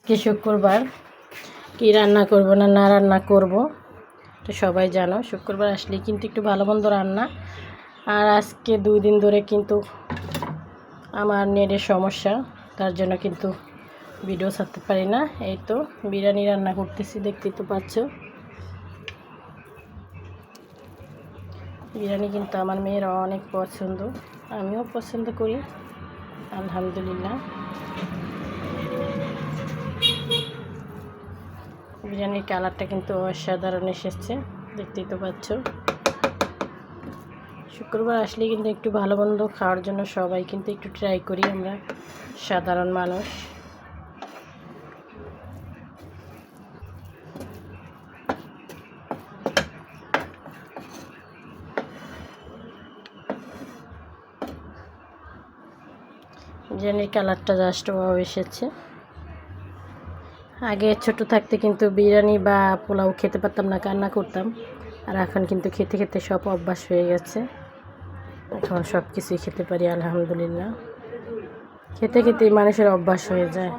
কি শুক্রবার কি রান্না করব না রান্না করব তো সবাই জানো, শুক্রবার আসলে কিন্তু একটু ভালো মন্দ রান্না। আর আজকে 2 দিন ধরে কিন্তু আমার নেটের সমস্যা, তার জন্য কিন্তু ভিডিও ছাড়তে পারি না। এই তো বিরিয়ানি রান্না করতেছি, দেখতেই তো পাচ্ছ। বিরিয়ানি কিন্তু আমার মেয়ের অনেক পছন্দ, আমিও পছন্দ করি আলহামদুলিল্লাহ। বিরিয়ানির কালারটা কিন্তু অসাধারণ এসেছে, দেখতেই তো পাচ্ছ। শুক্রবার আসলে কিন্তু একটু ভালো মন্দ খাওয়ার জন্য সবাই কিন্তু একটু ট্রাই করি আমরা, সাধারণ মানুষ। বিরিয়ানির কালারটা জাস্ট ওয়াও এসেছে। আগে ছোট থাকতে কিন্তু বিরিয়ানি বা পোলাও খেতে পারতাম না, কান্না করতাম। আর এখন কিন্তু খেতে খেতে সব অভ্যাস হয়ে গেছে, এখন সব কিছুই খেতে পারি আলহামদুলিল্লাহ। খেতে খেতেই মানুষের অভ্যাস হয়ে যায়।